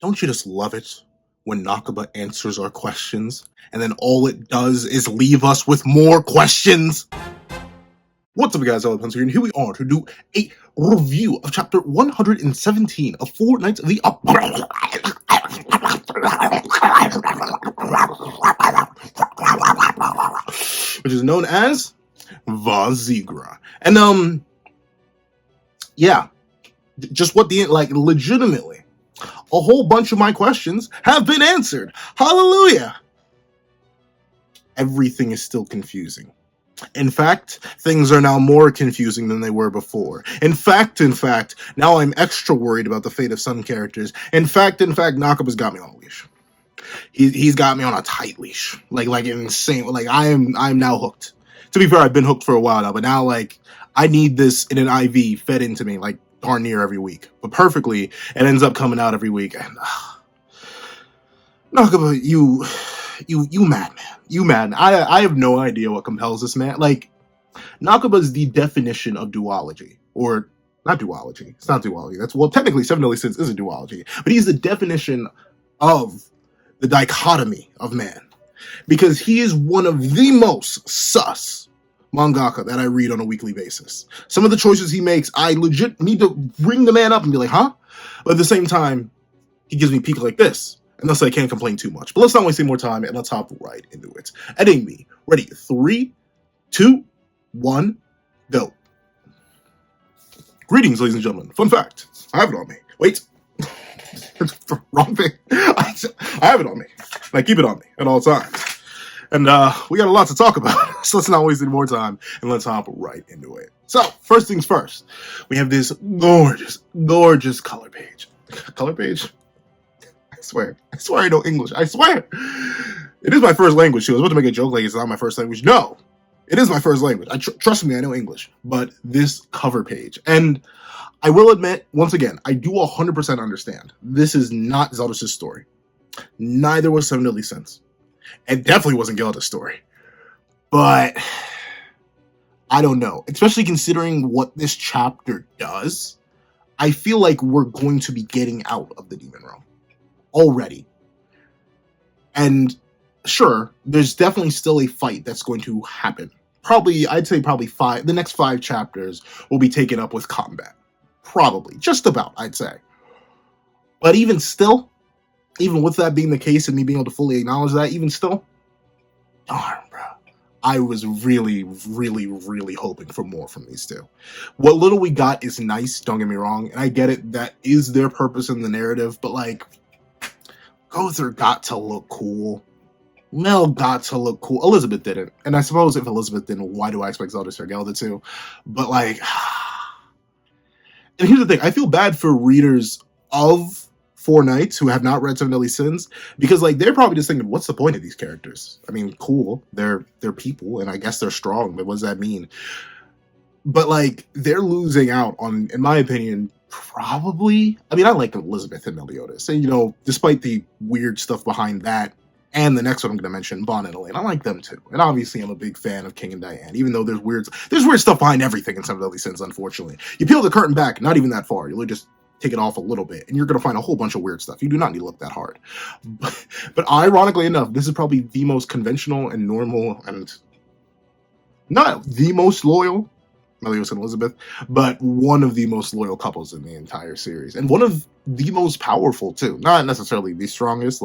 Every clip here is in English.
Don't you just love it when Nakaba answers our questions and then all it does is leave us with more questions? What's up, guys? Alex here, and here we are to do a review of chapter 117 of Four Nights of the which is known as Vazigra. And yeah, just what the legitimately, a whole bunch of my questions have been answered. Hallelujah! Everything is still confusing. In fact, things are now more confusing than they were before. In fact, now I'm extra worried about the fate of some characters. In fact, Nakaba's got me on a leash. He's got me on a tight leash. Like insane. Like I'm now hooked. To be fair, I've been hooked for a while now, but now I need this in an IV fed into me like darn near every week. But perfectly, it ends up coming out every week. And Nakaba, you madman. You mad. I have no idea what compels this man. Like, Nakaba's the definition of duology. Or, not duology. It's not duology. Technically, Seven Deadly Sins is a duology. But he's the definition of the dichotomy of man. Because he is one of the most sus mangaka that I read on a weekly basis. Some of the choices he makes, I legit need to bring the man up and be like, huh? But at the same time, he gives me peak like this. And thus I can't complain too much. But let's not waste any more time and let's hop right into it. Editing me. Ready. 3, 2, 1, go. Greetings, ladies and gentlemen. Fun fact. I have it on me. Wait. Wrong thing. I have it on me. And I keep it on me at all times. And we got a lot to talk about. So let's not waste any more time and let's hop right into it. So, first things first. We have this gorgeous, gorgeous color page. Color page? I swear I know English. I swear. It is my first language. She was about to make a joke like it's not my first language. No, it is my first language. Trust me, I know English. But this cover page, and I will admit, once again, I do 100% understand. This is not Zelda's story. Neither was Seven Deadly Sins. It definitely wasn't Gilda's story. But I don't know. Especially considering what this chapter does, I feel like we're going to be getting out of the Demon Realm already. And sure, there's definitely still a fight that's going to happen. I'd say the next 5 chapters will be taken up with combat. Probably. Just about, I'd say. But even still, even with that being the case and me being able to fully acknowledge that, even still, darn, bro. I was really, really, really hoping for more from these two. What little we got is nice, don't get me wrong, and I get it, that is their purpose in the narrative, but Gother got to look cool. Mel got to look cool. Elizabeth didn't. And I suppose if Elizabeth didn't, why do I expect Zelda to Gelda to? But and here's the thing, I feel bad for readers of Four Nights who have not read Seven Deadly Sins, because they're probably just thinking, what's the point of these characters? I mean, cool, they're people, and I guess they're strong, but what does that mean? But they're losing out on, in my opinion, probably. I mean, I like Elizabeth and Meliodas, and despite the weird stuff behind that, and the next one I'm going to mention, Bon and Elaine, I like them too. And obviously, I'm a big fan of King and Diane, even though there's weird stuff behind everything in Seven Deadly Sins. Unfortunately, you peel the curtain back, not even that far. You'll just take it off a little bit, and you're going to find a whole bunch of weird stuff. You do not need to look that hard. But ironically enough, this is probably the most conventional and normal, and not the most loyal, Meliodas and Elizabeth, but one of the most loyal couples in the entire series. And one of the most powerful, too. Not necessarily the strongest,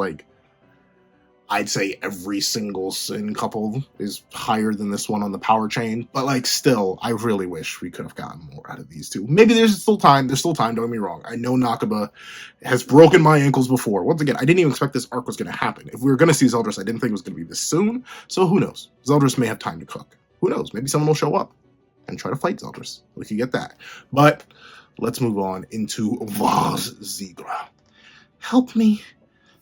I'd say every single Sin couple is higher than this one on the power chain, but still, I really wish we could have gotten more out of these two. Maybe there's still time, don't get me wrong. I know Nakaba has broken my ankles before. Once again, I didn't even expect this arc was going to happen. If we were going to see Zeldris, I didn't think it was going to be this soon, so who knows? Zeldris may have time to cook. Who knows? Maybe someone will show up and try to fight Zeldris. We can get that. But let's move on into Vazigra. Help me.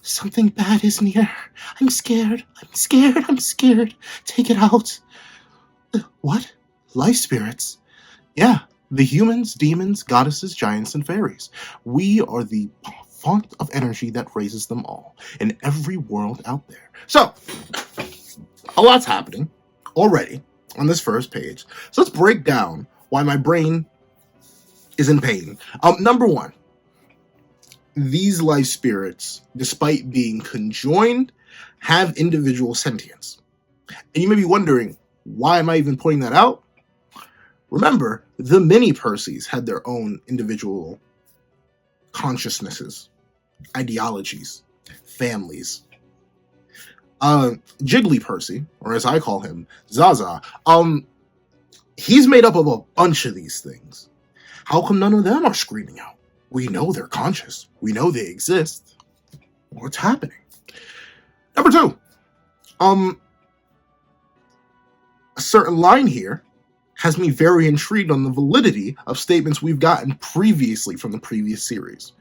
Something bad is near. I'm scared. Take it out. What? Life spirits? Yeah, the humans, demons, goddesses, giants, and fairies. We are the font of energy that raises them all in every world out there. So, a lot's happening already on this first page. So let's break down why my brain is in pain. Number one, these life spirits, despite being conjoined, have individual sentience. And you may be wondering, why am I even pointing that out? Remember, the mini Percys had their own individual consciousnesses, ideologies, families. Jiggly Percy, or as I call him, Zaza, he's made up of a bunch of these things. How come none of them are screaming out? We know they're conscious. We know they exist. What's happening? Number two, a certain line here has me very intrigued on the validity of statements we've gotten previously from the previous series.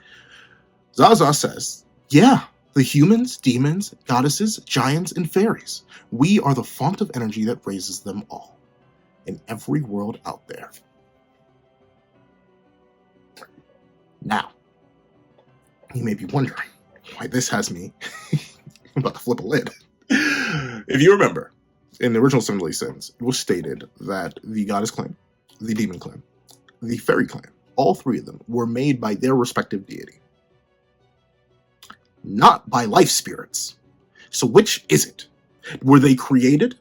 Zaza says, yeah, the humans, demons, goddesses, giants, and fairies. We are the font of energy that raises them all in every world out there. Now, you may be wondering why this has me about to flip a lid. If you remember, in the original Seven Deadly Sins, it was stated that the goddess clan, the demon clan, the fairy clan, all three of them were made by their respective deity, not by life spirits. So which is it? Were they created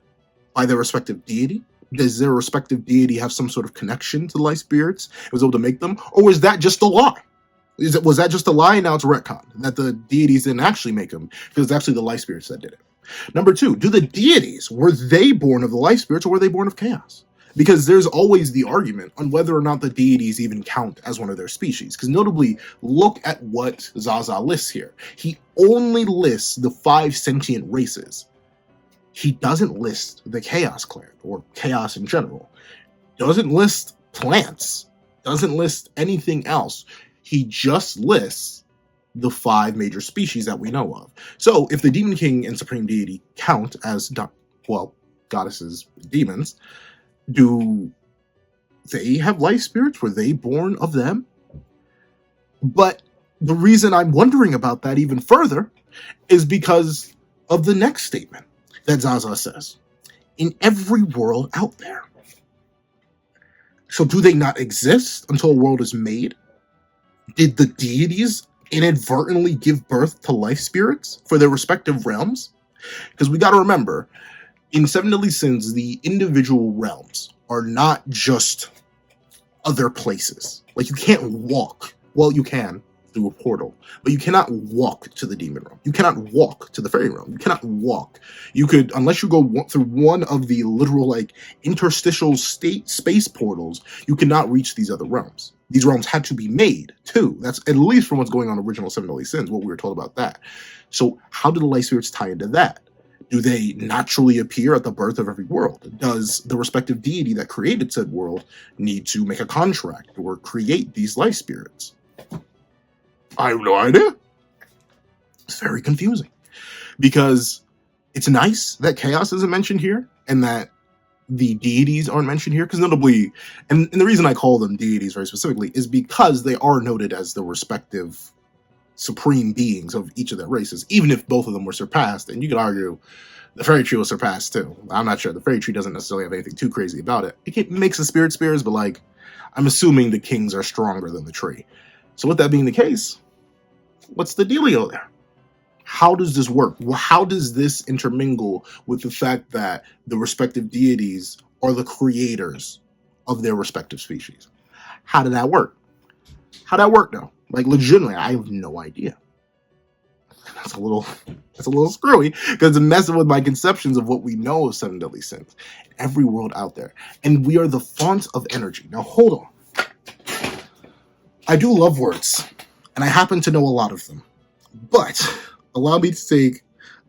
by their respective deity? Does their respective deity have some sort of connection to the life spirits? It was able to make them? Or was that just a lie? Was that just a lie and now it's a retcon? That the deities didn't actually make them, because it's actually the life spirits that did it. Number two, do the deities, were they born of the life spirits or were they born of chaos? Because there's always the argument on whether or not the deities even count as one of their species. Because notably, look at what Zaza lists here. He only lists the 5 sentient races. He doesn't list the Chaos Clan, or Chaos in general. Doesn't list plants. Doesn't list anything else. He just lists the 5 major species that we know of. So, if the Demon King and Supreme Deity count as, goddesses, demons, do they have life spirits? Were they born of them? But the reason I'm wondering about that even further is because of the next statement that Zaza says. In every world out there. So do they not exist until a world is made? Did the deities inadvertently give birth to life spirits for their respective realms? Because we got to remember, in Seven Deadly Sins, the individual realms are not just other places. Like, you can't walk. Well, you can through a portal, but you cannot walk to the demon realm. You cannot walk to the fairy realm. You cannot walk. You could, unless you go through one of the literal, like, interstitial space portals, you cannot reach these other realms. These realms had to be made, too. That's at least from what's going on in original Seven Deadly Sins, what we were told about that. So how do the light spirits tie into that? Do they naturally appear at the birth of every world? Does the respective deity that created said world need to make a contract or create these life spirits? I have no idea. It's very confusing. Because it's nice that chaos isn't mentioned here and that the deities aren't mentioned here, because notably, and the reason I call them deities very specifically is because they are noted as the respective supreme beings of each of their races, even if both of them were surpassed. And you could argue the fairy tree was surpassed too. I'm not sure. The fairy tree doesn't necessarily have anything too crazy about it. It makes the spirit spears, but like, I'm assuming the kings are stronger than the tree. So with that being the case, what's the dealio there? How does this work? How does this intermingle with the fact that the respective deities are the creators of their respective species? How did that work? How'd that work though? Like, legitimately, I have no idea. That's a little screwy, because it's messing with my conceptions of what we know of Seven Deadly Sins. Every world out there. And we are the font of energy. Now, hold on. I do love words, and I happen to know a lot of them. But allow me to take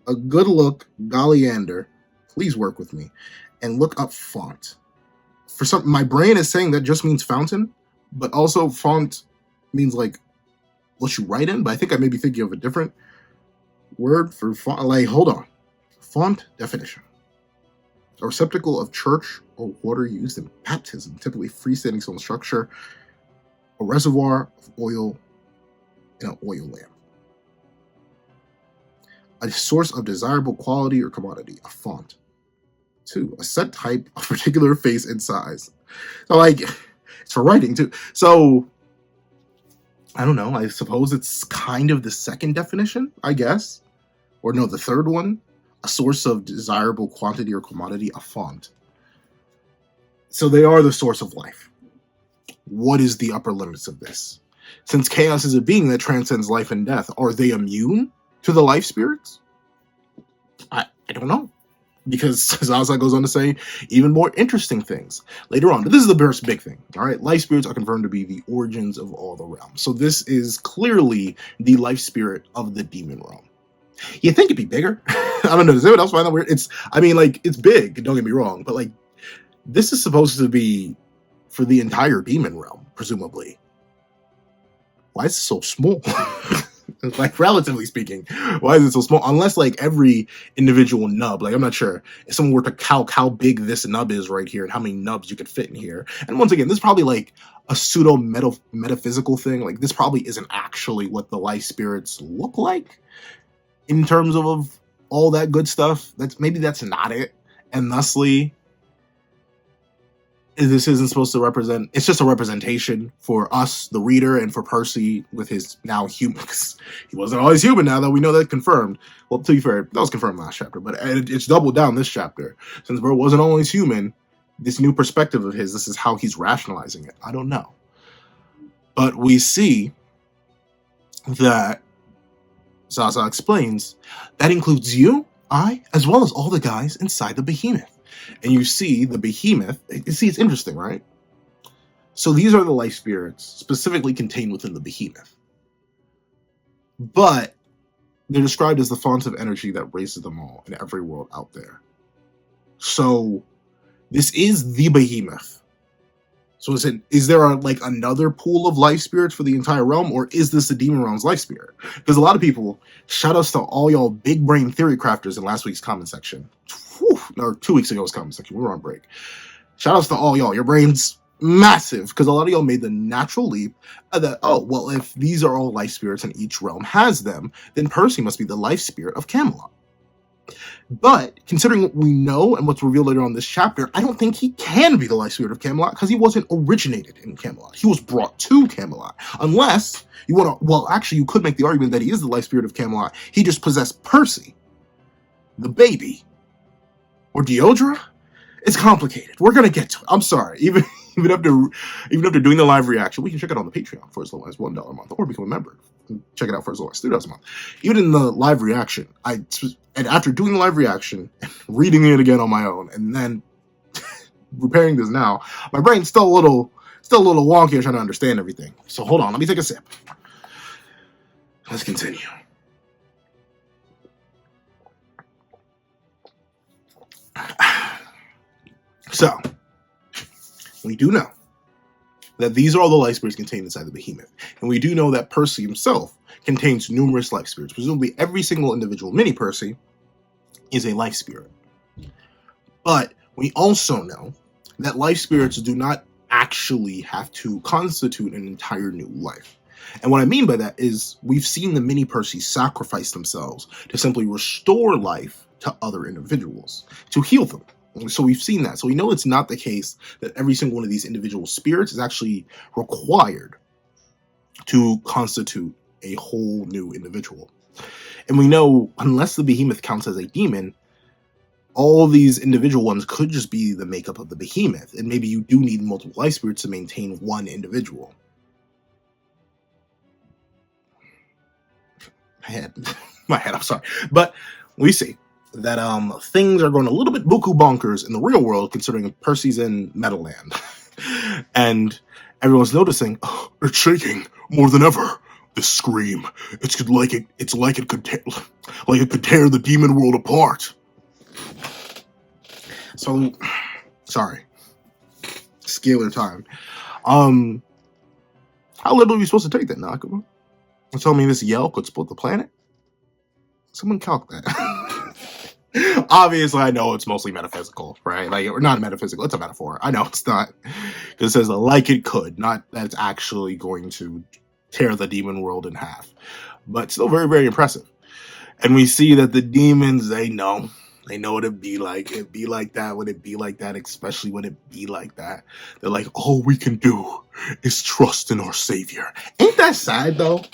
a good look, Golliander, please work with me, and look up font. For some, my brain is saying that just means fountain, but also font means like what you write in, but I think I may be thinking of a different word for font. Like, hold on. Font definition. A receptacle of church or water used in baptism, typically freestanding stone structure, a reservoir of oil in an oil lamp. A source of desirable quality or commodity, a font. 2, a set type of particular face and size. So, like, it's for writing too. So, I don't know. I suppose it's kind of the second definition, I guess. Or no, the third one. A source of desirable quantity or commodity, a font. So they are the source of life. What is the upper limits of this? Since chaos is a being that transcends life and death, are they immune to the life spirits? I don't know. Because Zaza goes on to say even more interesting things later on. But this is the first big thing. All right. Life spirits are confirmed to be the origins of all the realms. So this is clearly the life spirit of the demon realm. You think it'd be bigger? I don't know. Does anyone else find that weird? It's big, don't get me wrong, but like, this is supposed to be for the entire demon realm, presumably. Why is it so small? Like, relatively speaking, why is it so small? Unless, like, every individual nub, like, I'm not sure if someone were to calc how big this nub is right here and how many nubs you could fit in here. And once again, this is probably like a pseudo metaphysical thing. Like, this probably isn't actually what the life spirits look like in terms of all that good stuff. That's not it. And thusly, this isn't supposed to represent, it's just a representation for us, the reader, and for Percy with his now human. He wasn't always human now that we know that confirmed. Well, to be fair, that was confirmed last chapter, but it's doubled down this chapter. Since bro wasn't always human, this new perspective of his, this is how he's rationalizing it. I don't know. But we see that Zaza explains that includes you, I, as well as all the guys inside the Behemoth. And you see the Behemoth, it's interesting, right? So these are the life spirits specifically contained within the Behemoth. But they're described as the font of energy that raises them all in every world out there. So this is the Behemoth. So is there another pool of life spirits for the entire realm, or is this the demon realm's life spirit? Because a lot of people, shout outs to all y'all big brain theory crafters in last week's comment section. Or 2 weeks ago's comment section. We were on break. Shout outs to all y'all. Your brain's massive, because a lot of y'all made the natural leap that, oh, well, if these are all life spirits and each realm has them, then Percy must be the life spirit of Camelot. But considering what we know and what's revealed later on in this chapter, I don't think he can be the life spirit of Camelot, because he wasn't originated in Camelot. He was brought to Camelot. Unless you want to, well, actually, you could make the argument that he is the life spirit of Camelot. He just possessed Percy, the baby. Or Deodra? It's complicated. We're gonna get to it. I'm sorry. Even after doing the live reaction, we can check it on the Patreon for as low as $1 a month, or become a member. Check it out for as low as $3 a month. Even in the live reaction, and after doing the live reaction, reading it again on my own, and then repairing this now, my brain's still a little wonky trying to understand everything. So hold on, let me take a sip. Let's continue. So, we do know that these are all the life spirits contained inside the Behemoth. And we do know that Percy himself contains numerous life spirits. Presumably every single individual mini Percy is a life spirit. But we also know that life spirits do not actually have to constitute an entire new life. And what I mean by that is we've seen the mini Percys sacrifice themselves to simply restore life to other individuals, to heal them. So we've seen that. So we know it's not the case that every single one of these individual spirits is actually required to constitute a whole new individual. And we know, unless the Behemoth counts as a demon, all these individual ones could just be the makeup of the Behemoth. And maybe you do need multiple life spirits to maintain one individual. My head, I'm sorry. But we see that things are going a little bit buku bonkers in the real world, considering Percy's in Meadowland. And everyone's noticing, oh, it's shaking more than ever. This scream, it's like it could tear the demon world apart. So, sorry, scalar time. How little are we supposed to take that, Nakama? You're telling me this yell could split the planet? Someone calc that. Obviously, I know it's mostly metaphysical, right? Or not metaphysical, it's a metaphor. I know it's not. Because it says like it could, not that it's actually going to tear the demon world in half. But still very, very impressive. And we see that the demons, they know. They know what it'd be like. It'd be like that when it be like that, especially when it be like that. They're like, all we can do is trust in our savior. Ain't that sad though?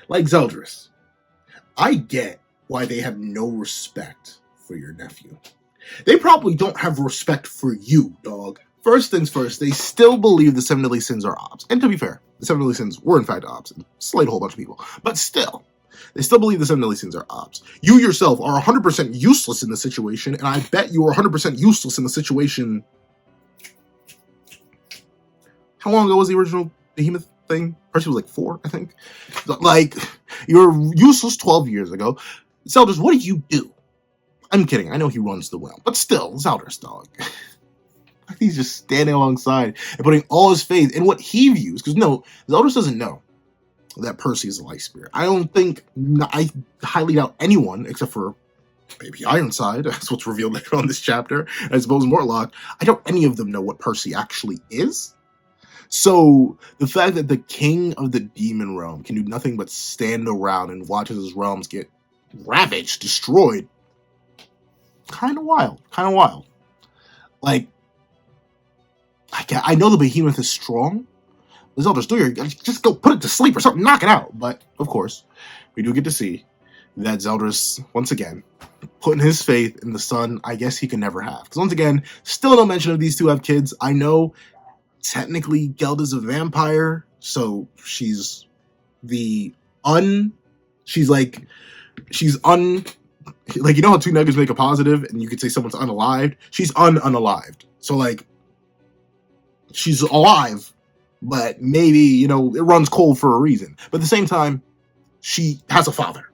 Like Zeldris, I get why they have no respect for your nephew. They probably don't have respect for you, dog. First things first, they still believe the Seven Deadly Sins are ops. And to be fair, the Seven Deadly Sins were in fact ops and slayed a whole bunch of people. But still, they still believe the Seven Deadly Sins are ops. You yourself are 100% useless in the situation, and I bet you are 100% useless in the situation. How long ago was the original Behemoth thing? Percy was like 4, I think. Like, you're useless 12 years ago. Zeldris, what do you do? I'm kidding. I know he runs the realm. But still, Zeldris, dog. He's just standing alongside and putting all his faith in what he views. Because no, Zeldris doesn't know that Percy is a light spirit. I don't think, I highly doubt anyone, except for maybe Ironside, that's what's revealed later on this chapter, I suppose Mortlock, I doubt any of them know what Percy actually is. So the fact that the king of the demon realm can do nothing but stand around and watch as his realms get ravaged, destroyed, kind of wild. Like, I know the Behemoth is strong. Zeldris, just go put it to sleep or something, knock it out. But of course, we do get to see that Zeldris, once again, putting his faith in the son I guess he can never have. Because once again, still no mention of these two have kids. I know technically Gelda's a vampire, so she's like, you know how two negatives make a positive, and you could say someone's unalived? She's unalived. So, like, she's alive, but maybe, you know, it runs cold for a reason. But at the same time, she has a father.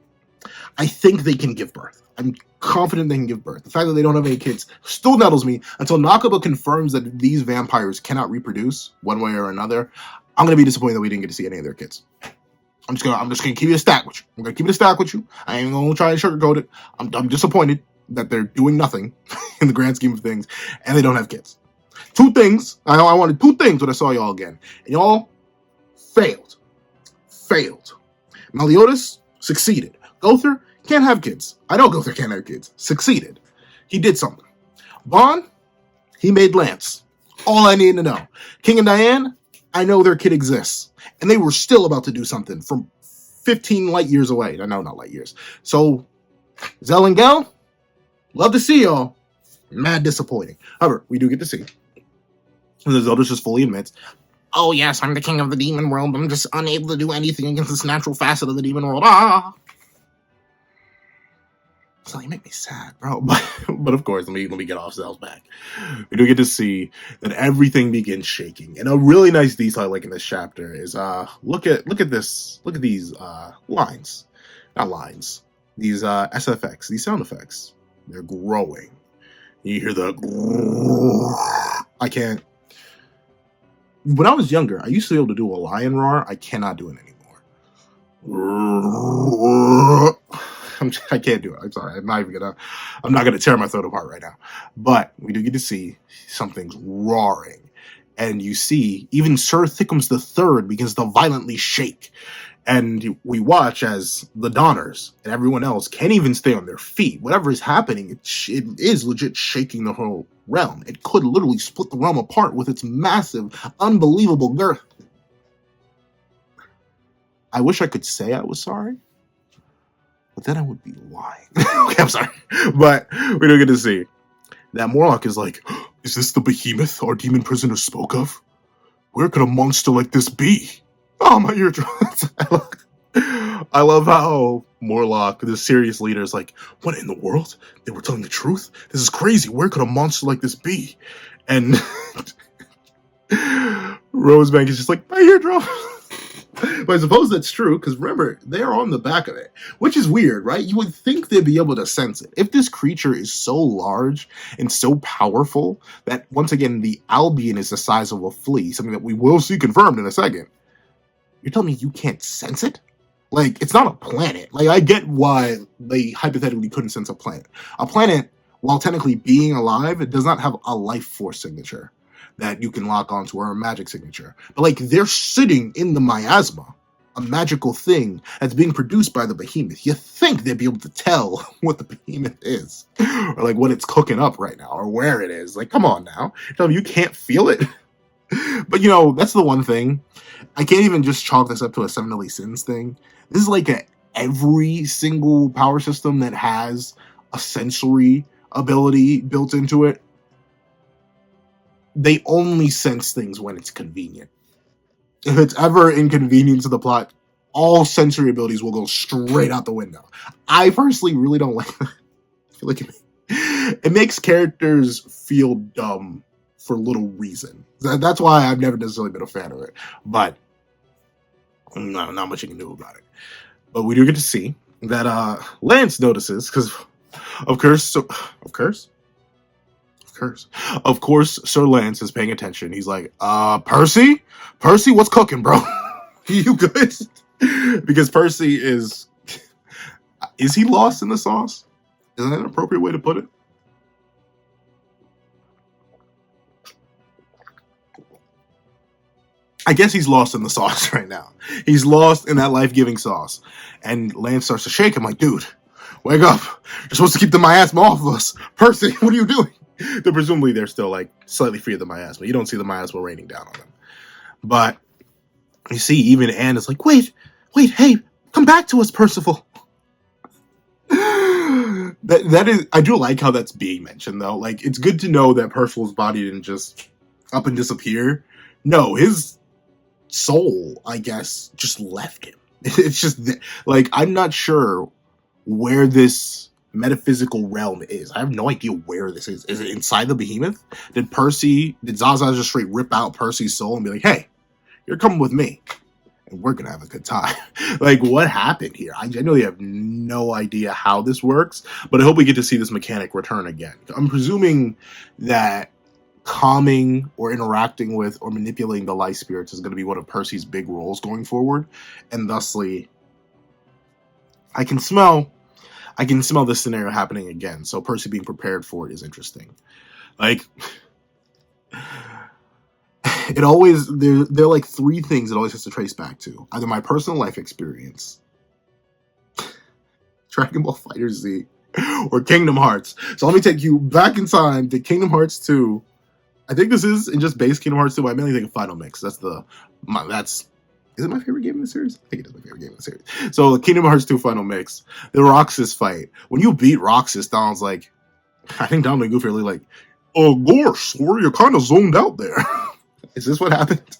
I think they can give birth. I'm confident they can give birth. The fact that they don't have any kids still nettles me until Nakaba confirms that these vampires cannot reproduce one way or another. I'm going to be disappointed that we didn't get to see any of their kids. I'm just gonna keep it a stack with you. I'm gonna keep it a stack with you. I ain't gonna try and sugarcoat it. I'm disappointed that they're doing nothing in the grand scheme of things, and they don't have kids. Two things. I wanted two things when I saw y'all again, and y'all failed. Meliodas succeeded. Gother can't have kids. I know Gother can't have kids. Succeeded. He did something. Bond, he made Lance. All I need to know. King and Diane, I know their kid exists. And they were still about to do something from 15 light years away. No, not light years. So, Zell and Gel, love to see y'all. Mad disappointing. However, we do get to see. Zeldris just fully admits, oh yes, I'm the king of the demon world. I'm just unable to do anything against this natural facet of the demon world. So you make me sad, bro. But of course, let me get off Zell's back. We do get to see that everything begins shaking. And a really nice detail I like in this chapter is look at this. Look at these lines. Not lines. These SFX, these sound effects. They're growing. You hear the I can't. When I was younger, I used to be able to do a lion roar. I cannot do it anymore. I can't do it. I'm sorry. I'm not gonna tear my throat apart right now. But we do get to see something's roaring. And you see, even Sir Thickums III begins to violently shake. And we watch as the Donners and everyone else can't even stay on their feet. Whatever is happening, it is legit shaking the whole realm. It could literally split the realm apart with its massive, unbelievable girth. I wish I could say I was sorry, but then I would be lying. Okay, I'm sorry. But we don't get to see that Morlock is like, is this the Behemoth our demon prisoner spoke of? Where could a monster like this be? Oh, my eardrums. I love how Morlock, the serious leader, is like, what in the world? They were telling the truth? This is crazy. Where could a monster like this be? And Rosebank is just like, my eardrum. But I suppose that's true, because remember, they're on the back of it, which is weird, right? You would think they'd be able to sense it. If this creature is so large and so powerful that, once again, the Albion is the size of a flea, something that we will see confirmed in a second, you're telling me you can't sense it? Like, it's not a planet. Like, I get why they hypothetically couldn't sense a planet. A planet, while technically being alive, it does not have a life force signature that you can lock onto, or a magic signature. But, like, they're sitting in the miasma. a magical thing that's being produced by the behemoth. You think they'd be able to tell what the behemoth is, or like what it's cooking up right now, or where it is. Like, come on now, tell me you can't feel it. But that's the one thing. I can't even just chalk this up to a Seven Deadly Sins thing. This is like every single power system that has a sensory ability built into it. They only sense things when it's convenient. If it's ever inconvenient to the plot, all sensory abilities will go straight out the window. I personally really don't like that. I feel like it makes characters feel dumb for little reason. That's why I've never necessarily been a fan of it. But no, not much you can do about it. But we do get to see that Lance notices, because of course, Sir Lance is paying attention. He's like, Percy, what's cooking, bro? You good? Because Percy is he lost in the sauce? Is that an appropriate way to put it? I guess he's lost in the sauce right now. He's lost in that life-giving sauce. And Lance starts to shake him like, dude, wake up. You're supposed to keep the miasma off of us. Percy, what are you doing? Presumably they're still like slightly free of the miasma. You don't see the miasma raining down on them. But you see, even Anne is like, wait, hey, come back to us, Percival. that is, I do like how that's being mentioned though. Like, it's good to know that Percival's body didn't just up and disappear. No, his soul, I guess, just left him. It's just like, I'm not sure where this metaphysical realm is. I have no idea where this is. Is it inside the behemoth? Did Zaza just straight rip out Percy's soul and be like, hey, you're coming with me and we're gonna have a good time? Like, what happened here? I genuinely have no idea how this works, but I hope we get to see this mechanic return again. I'm presuming that calming or interacting with or manipulating the life spirits is going to be one of Percy's big roles going forward, and thusly I can smell this scenario happening again. So Percy being prepared for it is interesting. Like, it always, there are like three things it always has to trace back to: either my personal life experience, Dragon Ball FighterZ, or Kingdom Hearts. So let me take you back in time to Kingdom Hearts 2. I think this is in just base Kingdom Hearts 2. I mainly think of Final Mix. Is it my favorite game in the series? I think it is my favorite game in the series. So Kingdom Hearts 2 Final Mix, the Roxas fight. When you beat Roxas, Donald's like, I think Donald and Goofy are really like, oh gosh, Sora, you're kind of zoned out there. Is this what happened?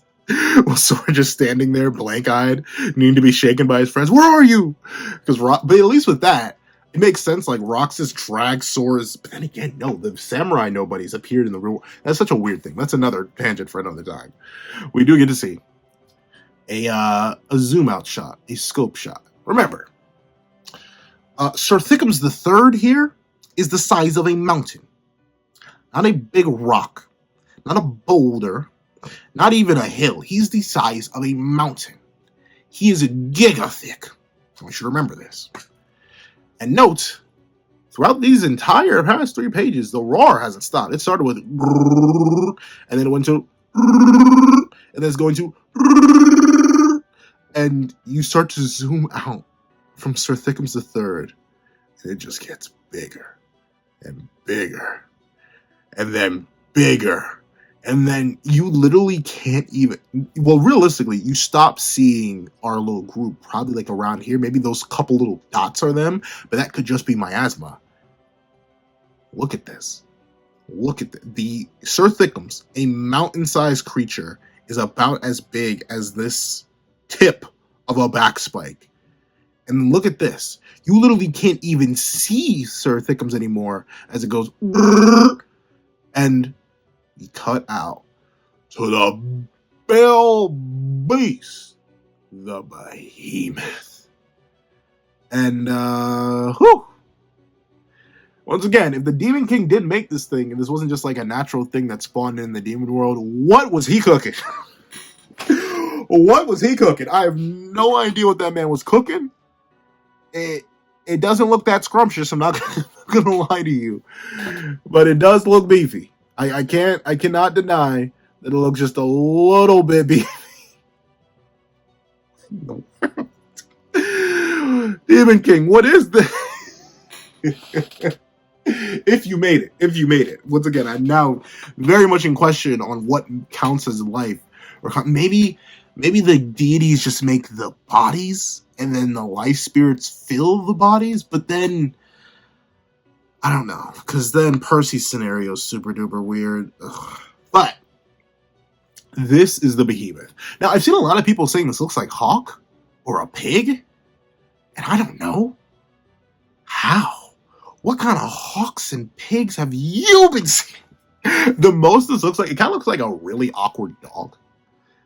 Well, Sora just standing there, blank-eyed, needing to be shaken by his friends. Where are you? But at least with that, it makes sense. Like, Roxas drags Sora's, but then again, no, the samurai nobodies appeared in the real. That's such a weird thing. That's another tangent for another time. We do get to see a zoom out shot, a scope shot. Remember, Sir Thickums III here is the size of a mountain, not a big rock, not a boulder, not even a hill. He's the size of a mountain. He is giga thick. I should remember this. And note, throughout these entire past 3 pages, the roar hasn't stopped. It started with, and then it went to, and then it's going to, and you start to zoom out from Sir Thickums III, and it just gets bigger and bigger, and then bigger. And then you literally can't even, well, realistically, you stop seeing our little group probably like around here. Maybe those couple little dots are them, but that could just be miasma. Look at this. Look at the Sir Thickums, a mountain-sized creature, is about as big as this tip of a back spike. And look at this. You literally can't even see Sir Thickums anymore as it goes, and cut out to the Bell Beast, the Behemoth. And once again, if the Demon King did make this thing, and this wasn't just like a natural thing that spawned in the demon world, what was he cooking? What was he cooking? I have no idea what that man was cooking. It doesn't look that scrumptious, I'm not gonna lie to you, but it does look beefy. I cannot deny that it looks just a little bit beefy. No. Demon King, what is this? If you made it, if you made it. Once again, I'm now very much in question on what counts as life, or maybe the deities just make the bodies, and then the life spirits fill the bodies. But then I don't know, because then Percy's scenario is super duper weird. Ugh. But this is the Behemoth. Now I've seen a lot of people saying this looks like Hawk or a pig, and I don't know how. What kind of hawks and pigs have you been seeing? The most this looks like, it kind of looks like a really awkward dog.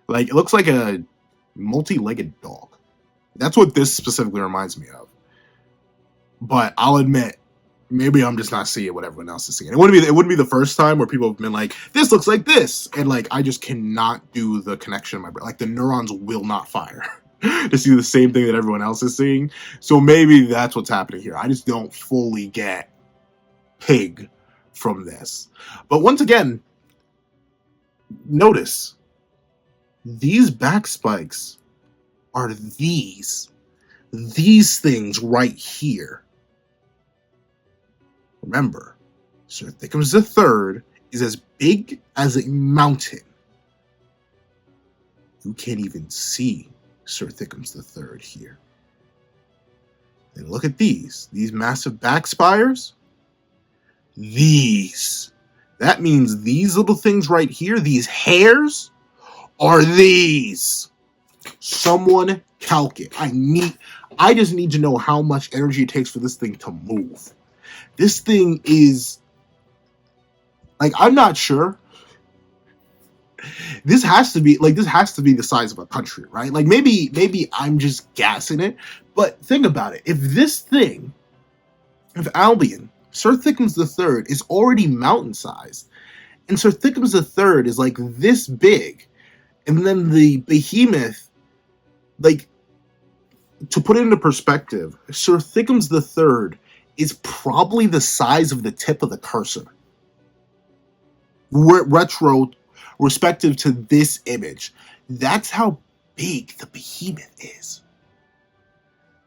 Like, it looks like a multi-legged dog. That's what this specifically reminds me of. But I'll admit, maybe I'm just not seeing what everyone else is seeing. It wouldn't be the first time where people have been like, this looks like this. And like, I just cannot do the connection in my brain. Like, the neurons will not fire to see the same thing that everyone else is seeing. So maybe that's what's happening here. I just don't fully get pig from this. But once again, notice these back spikes are these things right here. Remember, Sir Thickums III is as big as a mountain. You can't even see Sir Thickums III here. And look at these massive back spires. That means these little things right here, these hairs, are these. Someone calc it. I just need to know how much energy it takes for this thing to move. This thing is, like, I'm not sure. This has to be the size of a country, right? Like, maybe I'm just gassing it, but think about it. If Albion, Sir Thickums III, is already mountain-sized, and Sir Thickums III is like this big, and then the Behemoth, like, to put it into perspective, Sir Thickums III is probably the size of the tip of the cursor. Respective to this image. That's how big the Behemoth is.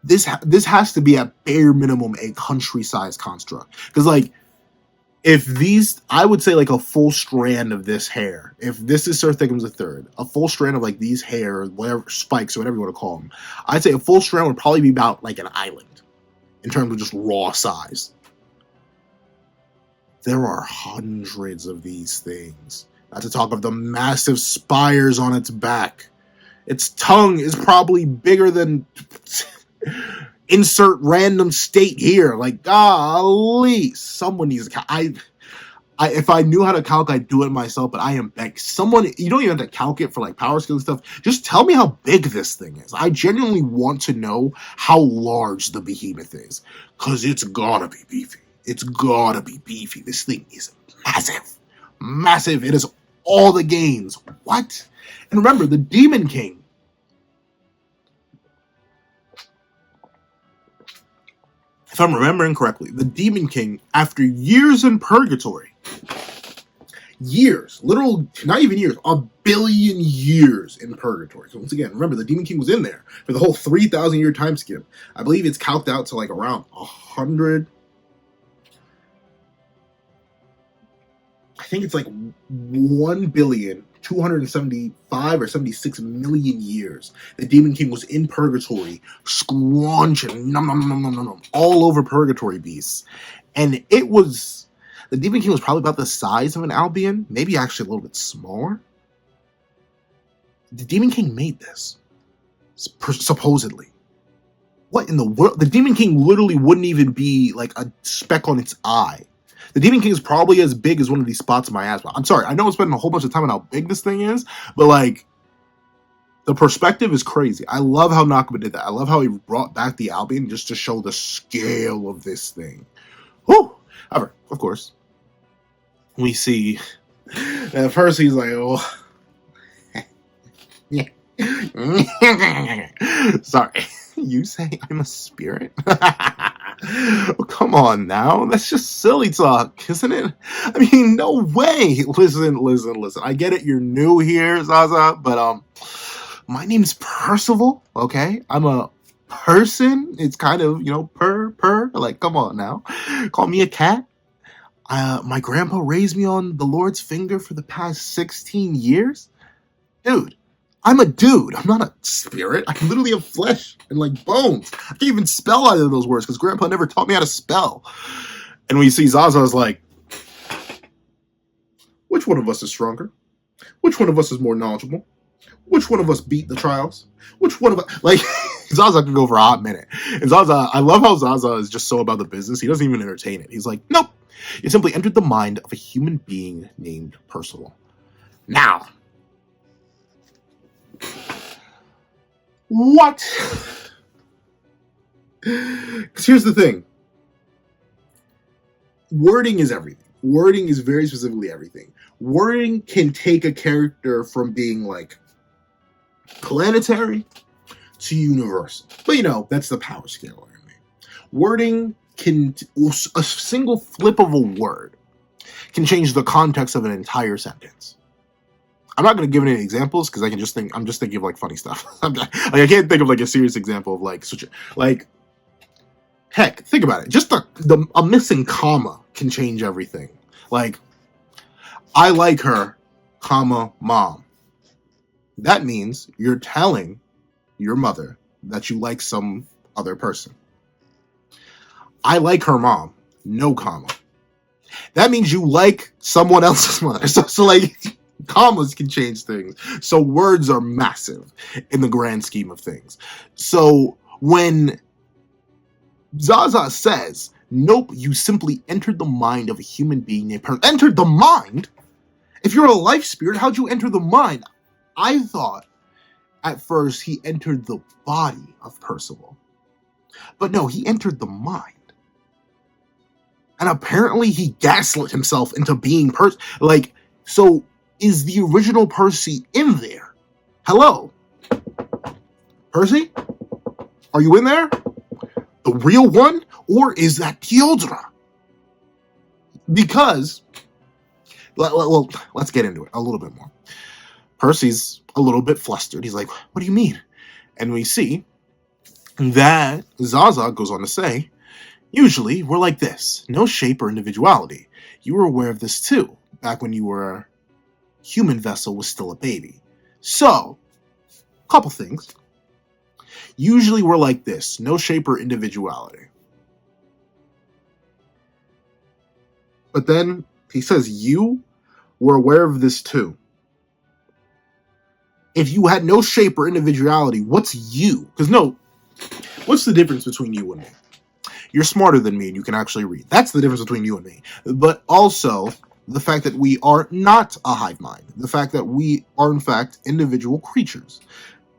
This has to be at bare minimum a country-sized construct. Because, like, I would say, like, a full strand of this hair, if this is Sir Thickums III, a full strand of, like, these hair, whatever, spikes, or whatever you want to call them, I'd say a full strand would probably be about, like, an island, in terms of just raw size. There are hundreds of these things. Not to talk of the massive spires on its back. Its tongue is probably bigger than insert random state here. Like, golly, someone needs to if I knew how to calc, I'd do it myself, but I am begging someone. You don't even have to calc it for like power skill and stuff. Just tell me how big this thing is. I genuinely want to know how large the Behemoth is, because it's gotta be beefy. It's gotta be beefy. This thing is massive. Massive. It is all the gains. What? And remember, the Demon King. If I'm remembering correctly, the Demon King, after years in purgatory, literal, not even years, 1 billion years in purgatory. So once again, remember, the Demon King was in there for the whole 3,000 year time skip. I believe it's calced out to like around 100. I think it's like 1,275 or 76 million years. The Demon King was in purgatory, scrunching all over purgatory beasts. And the Demon King was probably about the size of an Albion, maybe actually a little bit smaller. The Demon King made this, supposedly. What in the world? The Demon King literally wouldn't even be like a speck on its eye. The Demon King is probably as big as one of these spots in my ass. I'm sorry, I know I'm spending a whole bunch of time on how big this thing is, but like, the perspective is crazy. I love how Nakama did that. I love how he brought back the Albion just to show the scale of this thing. Whew! However, of course, we see at first he's like, oh, sorry, you say I'm a spirit? Oh, come on now. That's just silly talk, isn't it? I mean, no way. Listen. I get it. You're new here, Zaza, but my name's Percival, okay? I'm a person, it's kind of, purr. Like, come on now. Call me a cat. My grandpa raised me on the Lord's finger for the past 16 years. Dude, I'm a dude. I'm not a spirit. I'm literally a flesh and like bones. I can't even spell either of those words because grandpa never taught me how to spell. And when you see Zaza's like, which one of us is stronger? Which one of us is more knowledgeable? Which one of us beat the trials? Which one of us, like, Zaza can go for a hot minute. And Zaza, I love how Zaza is just so about the business. He doesn't even entertain it. He's like, nope. You simply entered the mind of a human being named Percival. Now, what? Because here's the thing. Wording is everything. Wording is very specifically everything. Wording can take a character from being like planetary to universal. But that's the power scale. Wording can, a single flip of a word can change the context of an entire sentence. I'm not going to give any examples because I'm just thinking of like funny stuff. I can't think of like a serious example of like heck, think about it. Just a missing comma can change everything. Like, I like her, comma, mom. That means you're telling your mother that you like some other person. I like her mom, no comma. That means you like someone else's mother. So like, commas can change things. So words are massive in the grand scheme of things. So when Zaza says, nope, you simply entered the mind of a human being named Percival. Entered the mind? If you're a life spirit, how'd you enter the mind? I thought at first he entered the body of Percival. But no, he entered the mind. And apparently he gaslit himself into being Percy. Like, so is the original Percy in there? Hello? Percy? Are you in there? The real one? Or is that Teodra? Because, well, let's get into it a little bit more. Percy's a little bit flustered. He's like, what do you mean? And we see that Zaza goes on to say, usually we're like this, no shape or individuality. You were aware of this too, back when your human vessel was still a baby. So, couple things. Usually we're like this, no shape or individuality. But then he says, you were aware of this too. If you had no shape or individuality, what's you? Because what's the difference between you and me? You're smarter than me and you can actually read. That's the difference between you and me. But also, the fact that we are not a hive mind. The fact that we are, in fact, individual creatures.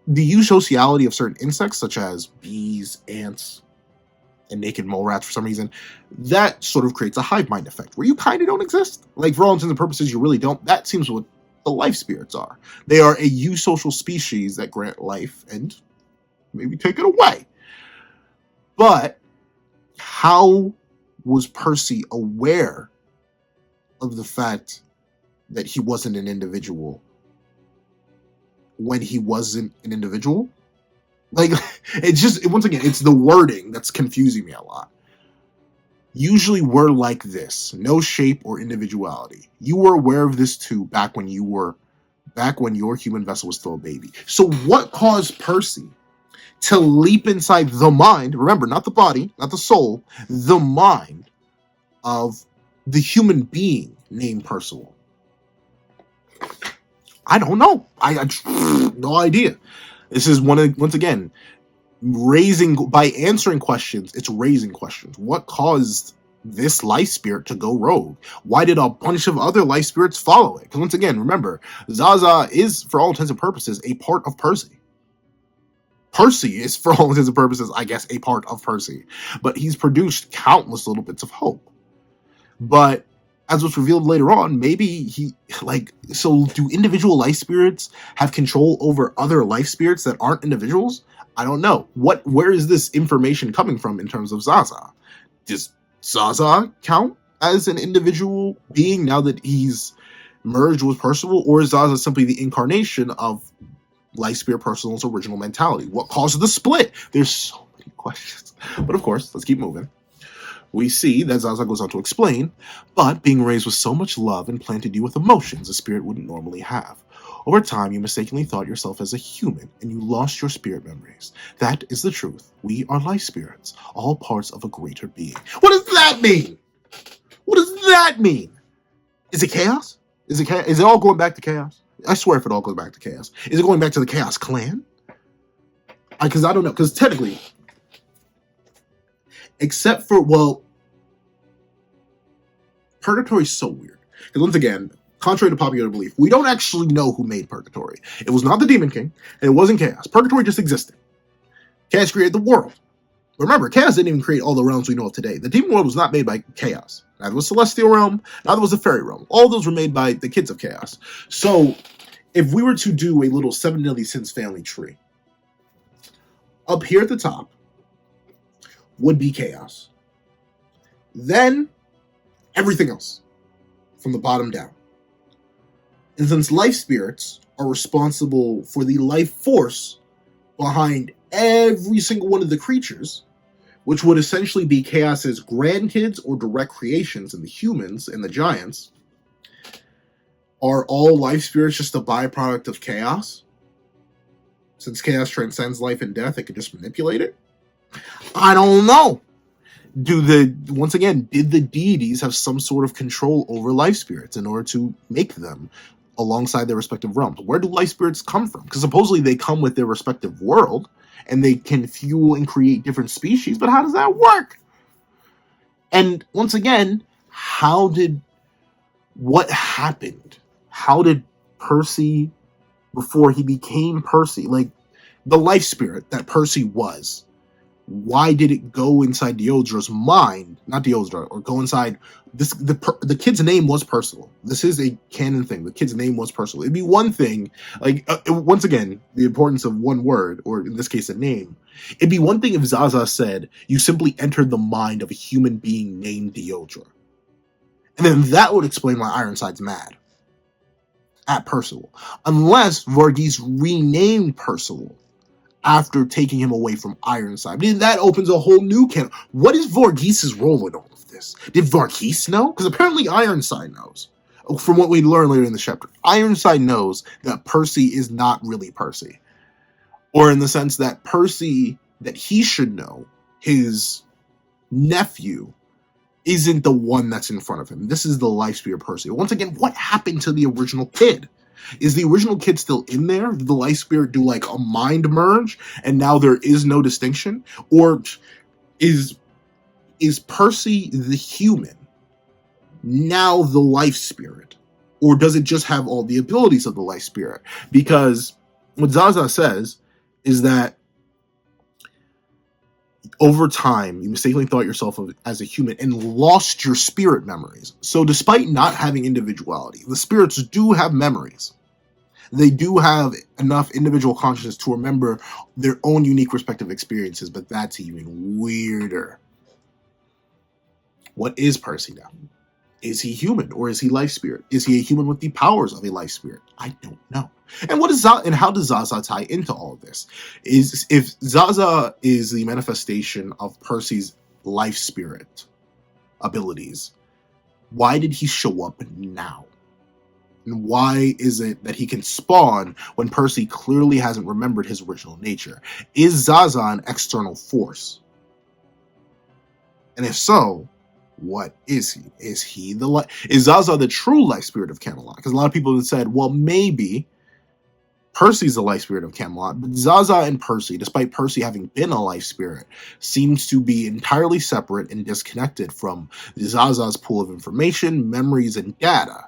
The eusociality of certain insects, such as bees, ants, and naked mole rats for some reason, that sort of creates a hive mind effect, where you kind of don't exist. Like, for all intents and purposes, you really don't. That seems what the life spirits are. They are a eusocial species that grant life and maybe take it away. But how was Percy aware of the fact that he wasn't an individual when he wasn't an individual? Like, it's just, once again, it's the wording that's confusing me a lot. Usually we're like this, no shape or individuality. You were aware of this too back when your human vessel was still a baby. So what caused Percy to leap inside the mind, remember, not the body, not the soul, the mind of the human being named Percival? I don't know. I no idea. This is once again, by answering questions, it's raising questions. What caused this life spirit to go rogue? Why did a bunch of other life spirits follow it? Because once again, remember, Zaza is, for all intents and purposes, a part of Percy. Percy is, for all intents and purposes, I guess, a part of Percy. But he's produced countless little bits of hope. But as was revealed later on, maybe so do individual life spirits have control over other life spirits that aren't individuals? I don't know. Where is this information coming from in terms of Zaza? Does Zaza count as an individual being now that he's merged with Percival? Or is Zaza simply the incarnation of Life Spirit Personal's original mentality? What caused the split? There's so many questions. But of course, let's keep moving. We see that Zaza goes on to explain, but being raised with so much love implanted you with emotions a spirit wouldn't normally have. Over time, you mistakenly thought yourself as a human, and you lost your spirit memories. That is the truth. We are life spirits, all parts of a greater being. What does that mean? What does that mean? Is it chaos? Is it all going back to chaos? I swear if it all goes back to chaos. Is it going back to the Chaos Clan? Because I don't know. Because technically, except for, well, Purgatory is so weird. Because once again, contrary to popular belief, we don't actually know who made Purgatory. It was not the Demon King, and it wasn't Chaos. Purgatory just existed. Chaos created the world. Remember, Chaos didn't even create all the realms we know of today. The Demon World was not made by Chaos. Neither was Celestial Realm, neither was the Fairy Realm. All those were made by the kids of Chaos. So, if we were to do a little Seven Deadly Sins family tree, up here at the top would be Chaos. Then, everything else, from the bottom down. And since life spirits are responsible for the life force behind every single one of the creatures, which would essentially be Chaos's grandkids or direct creations in the humans and the giants, are all life spirits just a byproduct of Chaos? Since Chaos transcends life and death, it could just manipulate it? I don't know. Once again, did the deities have some sort of control over life spirits in order to make them alongside their respective realms? Where do life spirits come from? Because supposedly they come with their respective world, and they can fuel and create different species, but how does that work? And once again, what happened? How did Percy, before he became Percy, like the life spirit that Percy was, why did it go inside Deodra's mind? Not Deodra, or go inside this. The kid's name was Percival. This is a canon thing. The kid's name was Percival. It'd be one thing, like once again, the importance of one word, or in this case, a name. It'd be one thing if Zaza said you simply entered the mind of a human being named Deodra, and then that would explain why Ironside's mad at Percival, unless Varghese renamed Percival after taking him away from Ironside. Then that opens a whole new can. What is Varghese's role in all of this? Did Varghese know? Because apparently Ironside knows. From what we learn later in the chapter, Ironside knows that Percy is not really Percy. Or in the sense that Percy, that he should know, his nephew, isn't the one that's in front of him. This is the life spirit Percy. Once again, what happened to the original kid? Is the original kid still in there? Did the life spirit do like a mind merge and now there is no distinction? Or is Percy the human now the life spirit? Or does it just have all the abilities of the life spirit? Because what Zaza says is that over time, you mistakenly thought yourself as a human and lost your spirit memories. So despite not having individuality, the spirits do have memories. They do have enough individual consciousness to remember their own unique respective experiences, but that's even weirder. What is Percy now? Is he human or is he life spirit? Is he a human with the powers of a life spirit? I don't know. And how does Zaza tie into all of this? If Zaza is the manifestation of Percy's life spirit abilities, why did he show up now? And why is it that he can spawn when Percy clearly hasn't remembered his original nature? Is Zaza an external force? And if so, what is he? Is Zaza the true life spirit of Camelot? Because a lot of people have said, well, maybe Percy's the life spirit of Camelot, but Zaza and Percy, despite Percy having been a life spirit, seems to be entirely separate and disconnected from Zaza's pool of information, memories, and data.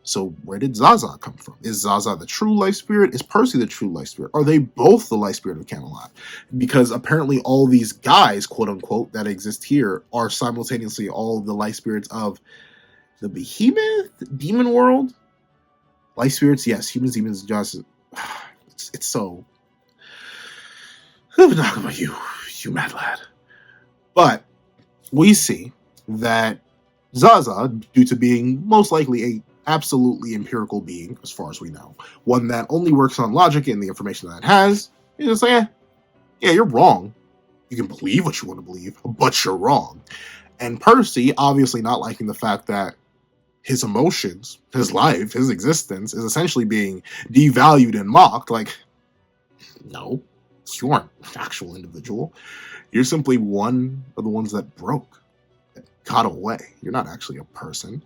So where did Zaza come from? Is Zaza the true life spirit? Is Percy the true life spirit? Are they both the life spirit of Camelot? Because apparently all these guys, quote unquote, that exist here are simultaneously all the life spirits of the Behemoth demon world. Life spirits, yes. Humans, demons, just it's so. Who would talk about you mad lad? But we see that Zaza, due to being most likely a absolutely empirical being, as far as we know. One that only works on logic and the information that it has. You just say, yeah, you're wrong. You can believe what you want to believe, but you're wrong. And Percy, obviously not liking the fact that his emotions, his life, his existence is essentially being devalued and mocked. Like, no, you aren't an actual individual. You're simply one of the ones that broke, that got away. You're not actually a person.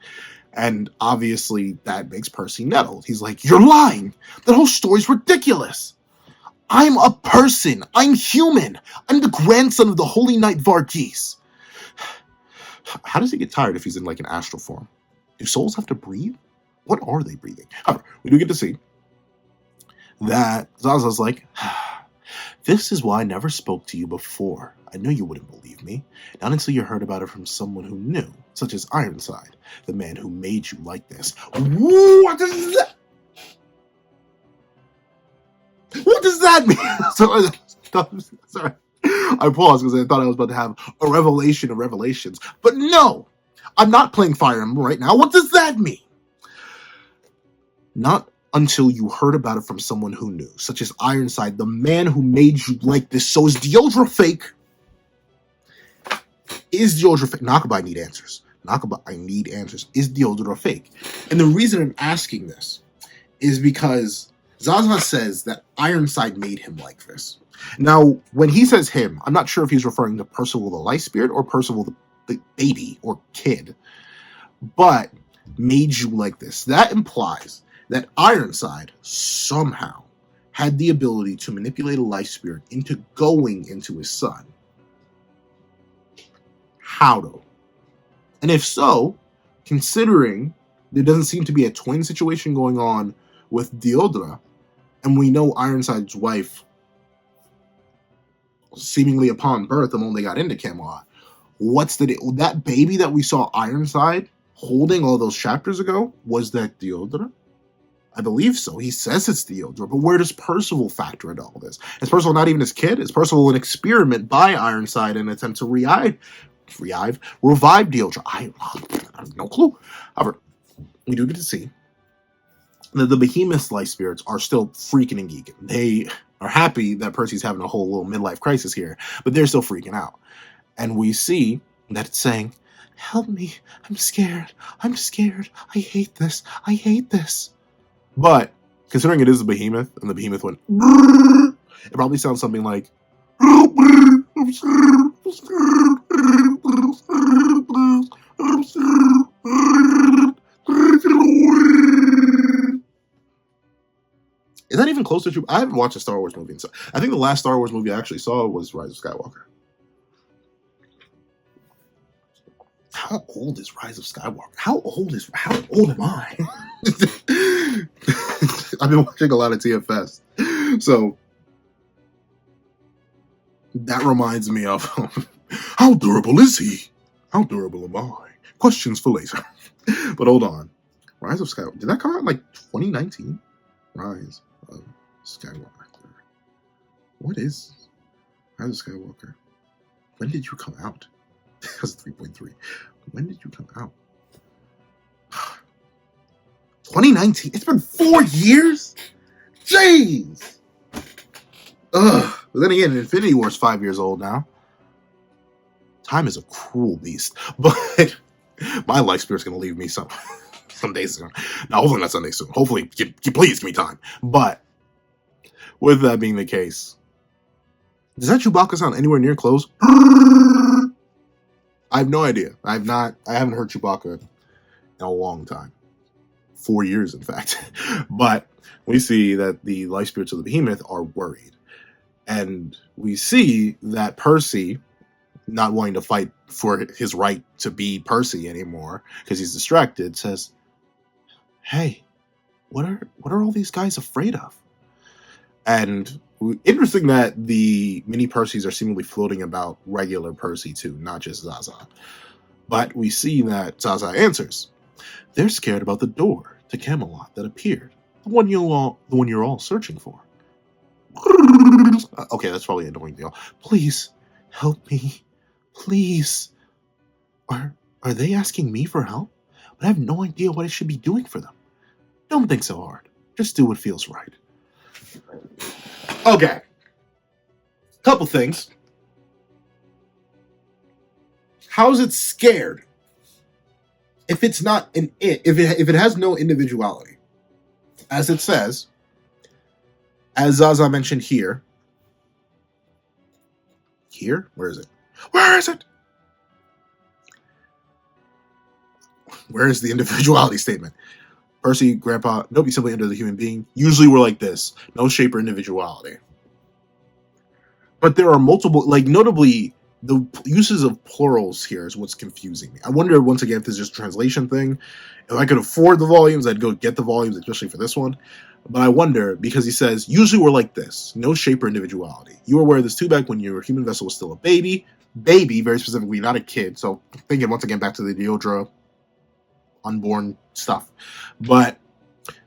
And obviously that makes Percy nettled. He's like, you're lying. That whole story's ridiculous. I'm a person. I'm human. I'm the grandson of the Holy Knight Varghese. How does he get tired if he's in like an astral form? Do souls have to breathe? What are they breathing? However, we do get to see that Zaza's like, this is why I never spoke to you before. I knew you wouldn't believe me. Not until you heard about it from someone who knew, such as Ironside, the man who made you like this. What is that? What does that mean? Sorry. I paused because I thought I was about to have a revelation of revelations. But no! I'm not playing Fire Emblem right now. What does that mean? Not until you heard about it from someone who knew, such as Ironside, the man who made you like this. So is Deodra fake? Is Deodra fake? Nakaba, I need answers. Nakaba, I need answers. Is Deodra fake? And the reason I'm asking this is because Zaza says that Ironside made him like this. Now, when he says him, I'm not sure if he's referring to Percival the Light Spirit or Percival the baby or kid, but made you like this. That implies that Ironside somehow had the ability to manipulate a life spirit into going into his son. How though? And if so, considering there doesn't seem to be a twin situation going on with Deodra, and we know Ironside's wife, seemingly upon birth, the moment they got into Camelot, that baby that we saw Ironside holding all those chapters ago, was that Deodra? I believe so. He says it's Deodra, but where does Percival factor into all this? Is Percival not even his kid? Is Percival an experiment by Ironside in an attempt to revive Deodra? I have no clue. However, we do get to see that the Behemoth life spirits are still freaking and geeking. They are happy that Percy's having a whole little midlife crisis here, but they're still freaking out. And we see that it's saying, help me, I'm scared, I hate this, But, considering it is a Behemoth, and the Behemoth went, it probably sounds something like, is that even closer to? I haven't watched a Star Wars movie, so I think the last Star Wars movie I actually saw was Rise of Skywalker. How old is Rise of Skywalker? How old am I? I've been watching a lot of TFS, so that reminds me of how durable is he? How durable am I? Questions for later. But hold on, Rise of Skywalker, did that come out in like 2019? Rise of Skywalker. What is Rise of Skywalker? When did you come out? That's 3.3. When did you come out? 2019. It's been 4 years? Jeez! Ugh. But then again, Infinity War's 5 years old now. Time is a cruel beast. But my life spirit's going to leave me some days soon. Now, hopefully not Sunday soon. Hopefully, please give me time. But with that being the case, does that Chewbacca sound anywhere near close? I have no idea. I haven't heard Chewbacca in a long time. 4 years, in fact. But we see that the life spirits of the Behemoth are worried. And we see that Percy, not wanting to fight for his right to be Percy anymore, because he's distracted, says, hey, what are all these guys afraid of? And interesting that the mini Percys are seemingly floating about regular Percy too, not just Zaza. But we see that Zaza answers. They're scared about the door to Camelot that appeared. The one you're all searching for. Okay, that's probably annoying to y'all. Please, help me. Please. Are they asking me for help? but I have no idea what I should be doing for them. Don't think so hard. Just do what feels right. Okay. Couple things. How is it scared if it's not an it? If it has no individuality, as it says, as Zaza mentioned here. Here, where is it? Where is it? Where is the individuality statement? Percy, Grandpa, nope, you simply enter the human being. Usually we're like this. No shape or individuality. But there are multiple, like notably, the uses of plurals here is what's confusing me. I wonder, once again, if this is just a translation thing. If I could afford the volumes, I'd go get the volumes, especially for this one. But I wonder, because he says, usually we're like this. No shape or individuality. You were aware of this too back when your human vessel was still a baby. Baby, very specifically, not a kid. So thinking once again back to the Deodra unborn stuff. But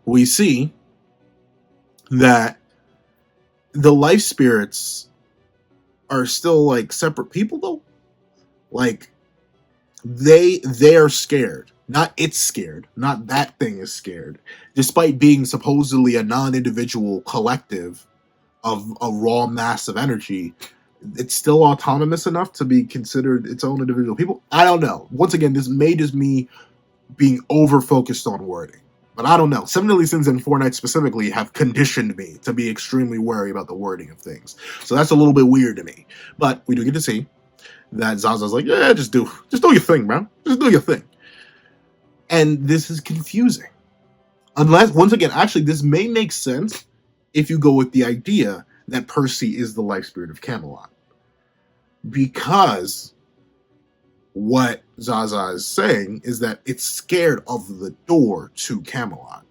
we see that the life spirits are still like separate people though. Like they are scared. Not it's scared. Not that thing is scared. Despite being supposedly a non-individual collective of a raw mass of energy, it's still autonomous enough to be considered its own individual people. I don't know. Once again, this may just me being over focused on wording. But I don't know. Seven Deadly Sins and Fortnite specifically have conditioned me to be extremely wary about the wording of things. So that's a little bit weird to me. But we do get to see that Zaza's like, yeah, just do your thing, bro. Just do your thing. And this is confusing. Unless, once again, actually, this may make sense if you go with the idea that Percy is the life spirit of Camelot. Because what Zaza is saying is that it's scared of the door to Camelot.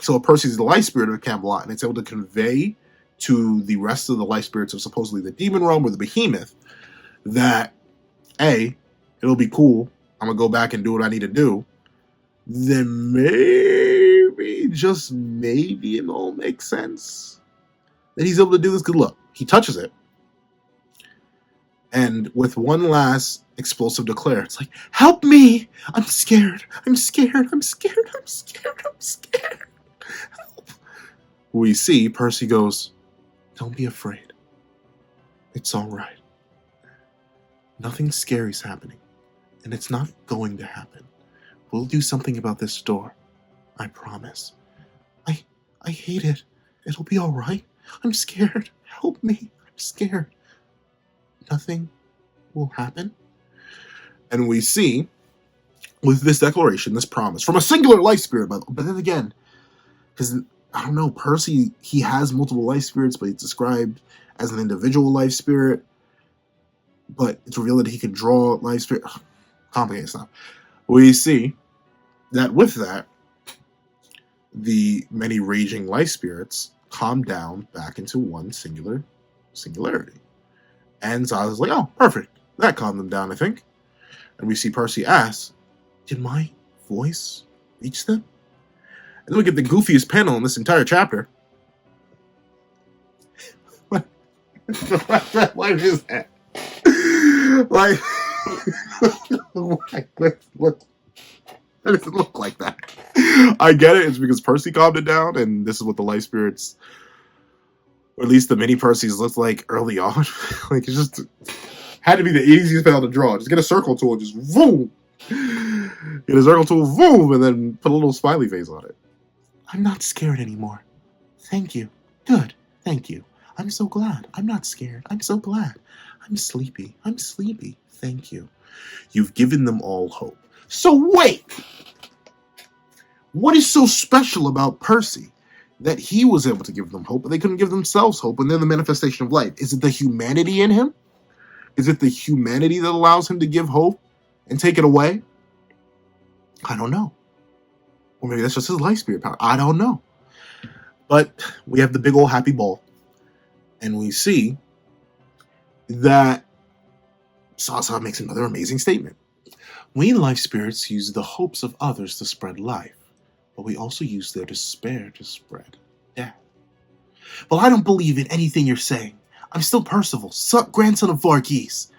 So Percy's the life spirit of Camelot, and it's able to convey to the rest of the life spirits of supposedly the demon realm or the Behemoth that, A, it'll be cool, I'm going to go back and do what I need to do. Then maybe, just maybe it all makes sense that he's able to do this. Good luck. He touches it. And with one last explosive declare, it's like, help me! I'm scared. I'm scared. I'm scared. I'm scared. I'm scared. Help. We see Percy goes, don't be afraid. It's all right. Nothing scary's happening. And it's not going to happen. We'll do something about this door. I promise. I hate it. It'll be all right. I'm scared. Help me. I'm scared. Nothing will happen. And we see, with this declaration, this promise, from a singular life spirit, but then again, because, I don't know, Percy, he has multiple life spirits, but he's described as an individual life spirit, but it's revealed that he can draw life spirit. Complicated stuff. We see that with that, the many raging life spirits calm down back into one singularity. And Zaza's like, oh, perfect. That calmed them down, I think. And we see Percy ask, did my voice reach them? And then we get the goofiest panel in this entire chapter. What is that? Like, what does it look like that? I get it. It's because Percy calmed it down, and this is what the life spirits, or at least the mini Percys, looked like early on. Like, it just had to be the easiest panel to draw. Just get a circle tool, just boom. Get a circle tool, boom, and then put a little smiley face on it. I'm not scared anymore. Thank you. Good. Thank you. I'm so glad. I'm not scared. I'm so glad. I'm sleepy. I'm sleepy. Thank you. You've given them all hope. So wait! What is so special about Percy that he was able to give them hope, but they couldn't give themselves hope when they're the manifestation of life? Is it the humanity in him? Is it the humanity that allows him to give hope and take it away? I don't know. Or maybe that's just his life spirit power. I don't know. But we have the big old happy ball. And we see that Zaza makes another amazing statement. We life spirits use the hopes of others to spread life, but we also use their despair to spread death. Well, I don't believe in anything you're saying. I'm still Percival, grandson of Varghese.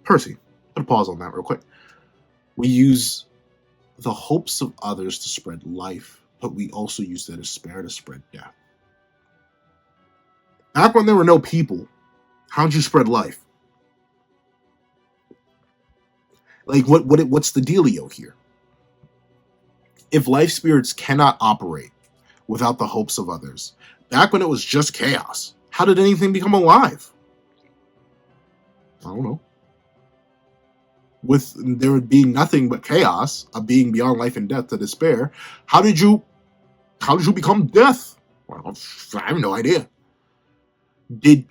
Percy, put a pause on that real quick. We use the hopes of others to spread life, but we also use the despair to spread death. Back when there were no people, how'd you spread life? Like, what's the dealio here? If life spirits cannot operate without the hopes of others, back when it was just chaos, how did anything become alive? I don't know. With there being nothing but chaos, a being beyond life and death to despair, how did you become death? Well, I have no idea.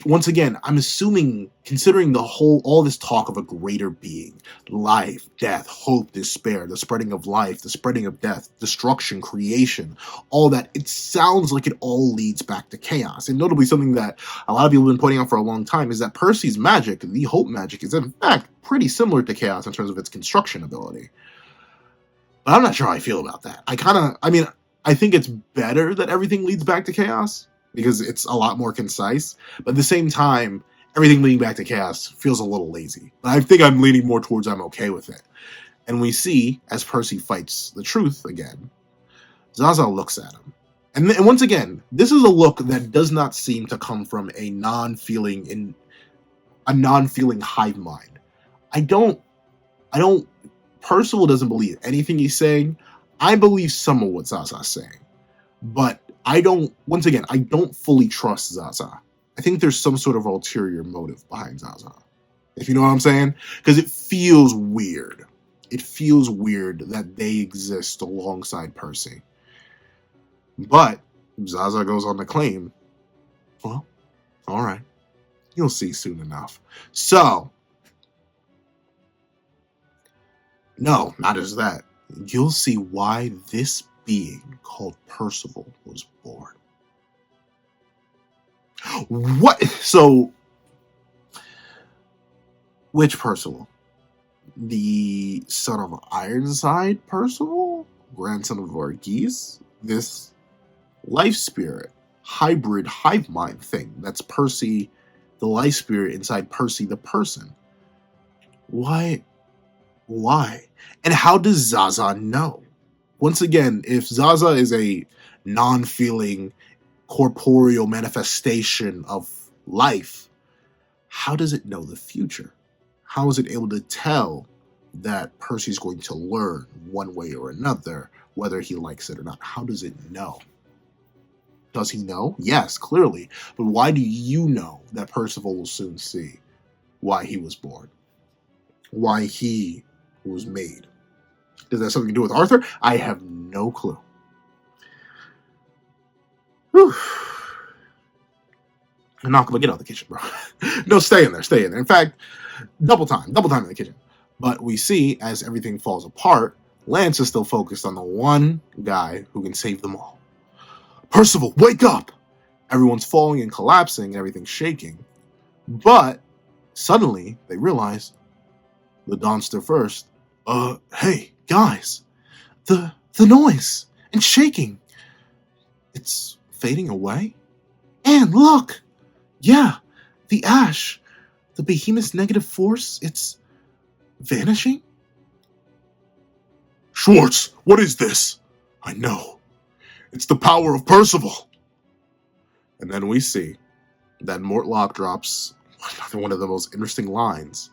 Once again, I'm assuming, considering all this talk of a greater being, life, death, hope, despair, the spreading of life, the spreading of death, destruction, creation, all that, it sounds like it all leads back to chaos. And notably, something that a lot of people have been pointing out for a long time is that Percy's magic, the hope magic, is in fact pretty similar to chaos in terms of its construction ability. But I'm not sure how I feel about that. I think it's better that everything leads back to chaos, because it's a lot more concise. But at the same time, everything leading back to chaos feels a little lazy. But I think I'm leaning more towards I'm okay with it. And we see, as Percy fights the truth again, Zaza looks at him. And once again, this is a look that does not seem to come from a non-feeling hive mind. Percival doesn't believe anything he's saying. I believe some of what Zaza's saying. But I don't fully trust Zaza. I think there's some sort of ulterior motive behind Zaza. If you know what I'm saying? Because it feels weird. It feels weird that they exist alongside Percy. But Zaza goes on to claim, well, all right, you'll see soon enough. So, no, not just that. You'll see why this being called Percival was born. What? So, which Percival? The son of Ironside Percival? Grandson of Varghese? This life spirit, hybrid hive mind thing. That's Percy, the life spirit inside Percy the person. Why? And how does Zaza know? Once again, if Zaza is a non-feeling, corporeal manifestation of life, how does it know the future? How is it able to tell that Percy's going to learn one way or another, whether he likes it or not? How does it know? Does he know? Yes, clearly. But why do you know that Percival will soon see why he was born? Why he was made? Does that have something to do with Arthur? I have no clue. Whew. I'm not going to get out of the kitchen, bro. No, stay in there. In fact, double time in the kitchen. But we see, as everything falls apart, Lance is still focused on the one guy who can save them all. Percival, wake up! Everyone's falling and collapsing and everything's shaking. But suddenly they realize the Donster first. Hey, guys, the noise and shaking, it's fading away. And look, yeah, the ash, the Behemoth's negative force, it's vanishing. Schwartz, what is this? I know, it's the power of Percival. And then we see that Mortlock drops one of the most interesting lines.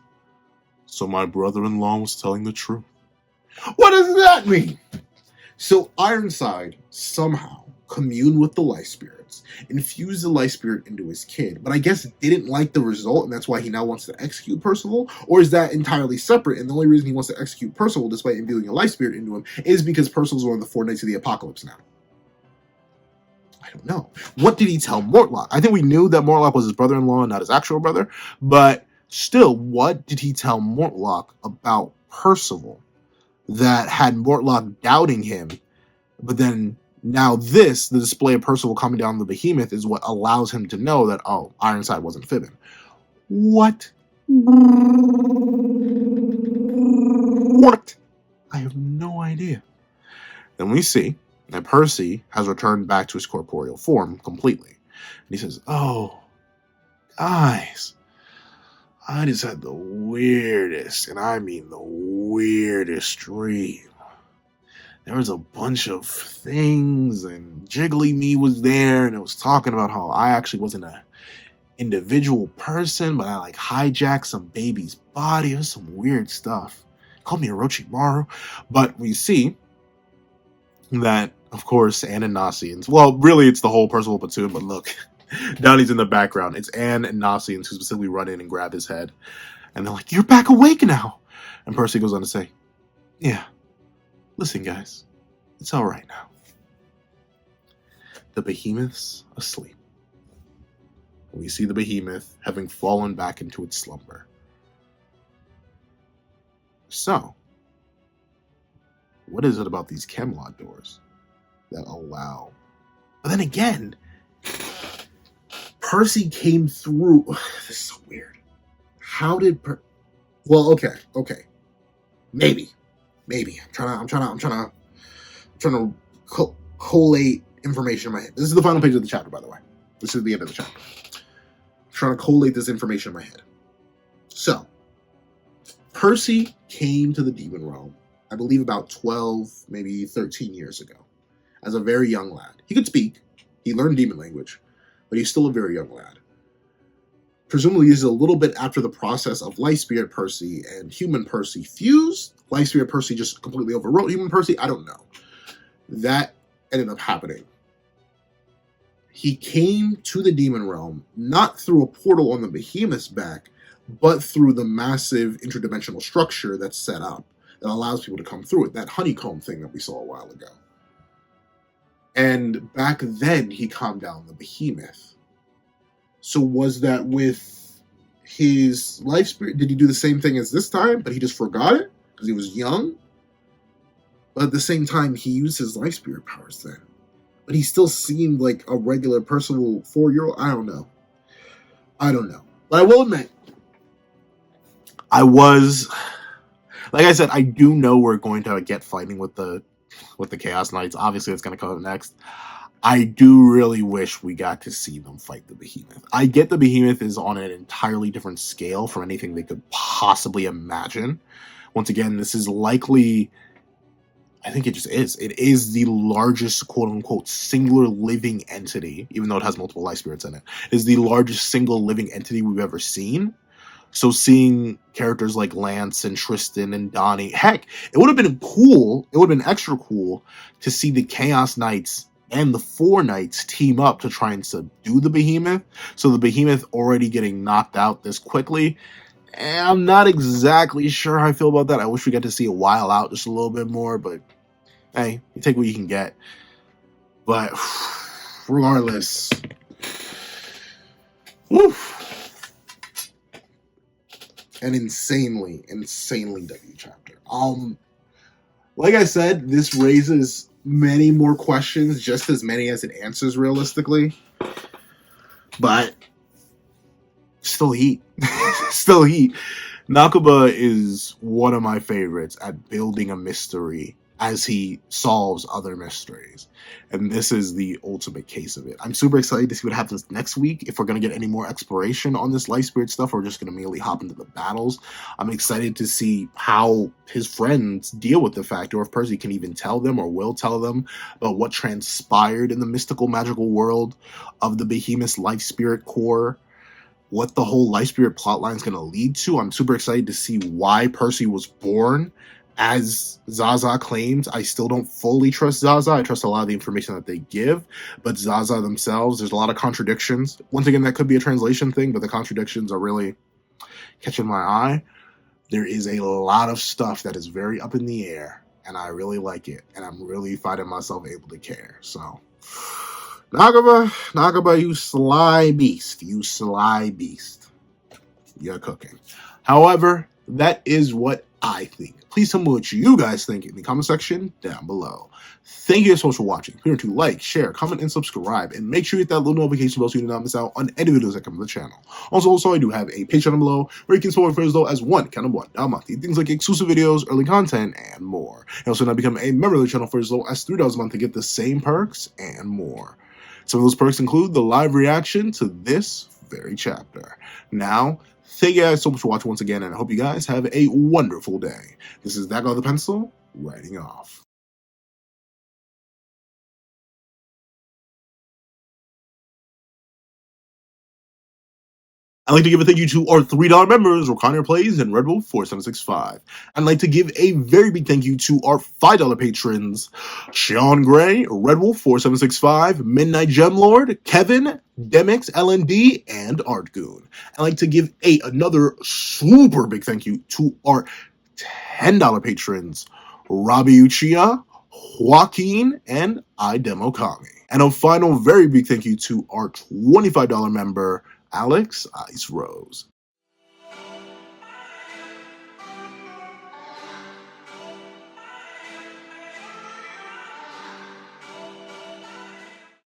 So my brother-in-law was telling the truth. What does that mean? So Ironside somehow communed with the life spirits, infused the life spirit into his kid, but I guess didn't like the result, and that's why he now wants to execute Percival? Or is that entirely separate, and the only reason he wants to execute Percival, despite imbuing a life spirit into him, is because Percival's one of the four Knights of the Apocalypse now? I don't know. What did he tell Mortlock? I think we knew that Mortlock was his brother-in-law and not his actual brother, but still, what did he tell Mortlock about Percival that had Mortlock doubting him? But then now the display of Percival coming down the Behemoth is what allows him to know that, oh, Ironside wasn't fibbing. What? I have no idea. Then we see that Percy has returned back to his corporeal form completely. And he says, oh, guys, I just had the weirdest, and I mean the weirdest dream. There was a bunch of things, and Jiggly Me was there, and it was talking about how I actually wasn't a individual person, but I like hijacked some baby's body. It was some weird stuff. Called me Orochimaru. But we see that, of course, Ann and Nasians. Well, really, it's the whole Percival platoon, but look, Downey's in the background. It's Ann and Nasians who specifically run in and grab his head. And they're like, "You're back awake now." And Percy goes on to say, "Yeah, listen, guys, it's all right now. The Behemoth's asleep. We see the Behemoth having fallen back into its slumber. So, what is it about these Camelot doors that allow..." But then again, Percy came through. This is so weird. How did well, okay. Maybe. I'm trying to collate information in my head. This is the final page of the chapter, by the way. This is the end of the chapter. I'm trying to collate this information in my head. So, Percy came to the demon realm, I believe about 12, maybe 13 years ago, as a very young lad. He could speak. He learned demon language, but he's still a very young lad. Presumably, this is a little bit after the process of Life Spirit Percy and Human Percy fused. Life Spirit Percy just completely overwrote Human Percy. I don't know. That ended up happening. He came to the demon realm, not through a portal on the Behemoth's back, but through the massive interdimensional structure that's set up that allows people to come through it. That honeycomb thing that we saw a while ago. And back then, he calmed down the Behemoth. So was that with his life spirit? Did he do the same thing as this time, but he just forgot it because he was young? But at the same time, he used his life spirit powers then. But he still seemed like a regular personal 4-year-old. I don't know. But I will admit, like I said, I do know we're going to get fighting with the Chaos Knights. Obviously, it's going to come up next. I do really wish we got to see them fight the Behemoth. I get the Behemoth is on an entirely different scale from anything they could possibly imagine. Once again, this is likely, I think it just is. It is the largest, quote-unquote, singular living entity, even though it has multiple life spirits in it. It is the largest single living entity we've ever seen. So seeing characters like Lance and Tristan and Donnie, heck, it would have been cool, it would have been extra cool to see the Chaos Knights and the Four Knights team up to try and subdue the Behemoth. So the Behemoth already getting knocked out this quickly. And I'm not exactly sure how I feel about that. I wish we got to see a while out just a little bit more, but hey, you take what you can get. But regardless, an insanely W chapter. Like I said, this raises many more questions, just as many as it answers realistically. But still heat. Still heat. Nakaba is one of my favorites at building a mystery as he solves other mysteries. And this is the ultimate case of it. I'm super excited to see what happens next week. If we're going to get any more exploration on this Life Spirit stuff, or we're just going to immediately hop into the battles. I'm excited to see how his friends deal with the fact, or if Percy can even tell them or will tell them about what transpired in the mystical, magical world of the Behemoth's Life Spirit core. What the whole Life Spirit plotline is going to lead to. I'm super excited to see why Percy was born. As Zaza claims, I still don't fully trust Zaza. I trust a lot of the information that they give, but Zaza themselves, there's a lot of contradictions. Once again, that could be a translation thing, but the contradictions are really catching my eye. There is a lot of stuff that is very up in the air, and I really like it, and I'm really finding myself able to care. So, Nakaba, you sly beast. You're cooking. However, that is what I think. Please tell me what you guys think in the comment section down below. Thank you so much for watching. Remember to like, share, comment, and subscribe. And make sure you hit that little notification bell so you do not miss out on any videos that come to the channel. Also, I do have a Patreon down below where you can support for as low as $1 a month. Things like exclusive videos, early content, and more. And also now become a member of the channel for as low as $3 a month to get the same perks and more. Some of those perks include the live reaction to this very chapter. Now, Thank you guys so much for watching once again, and I hope you guys have a wonderful day. This is That Guy with the Pencil, writing off. I'd like to give a thank you to our $3 members, Recliner Plays and Red Wolf 4765. I'd like to give a very big thank you to our $5 patrons, Sean Gray, Red Wolf 4765, Midnight Gemlord, Kevin, Demix, LND, and Art Goon. I'd like to give another super big thank you to our $10 patrons, Robbie Uchiha, Joaquin, and Idemokami. And a final very big thank you to our $25 member, Alex Ice Rose.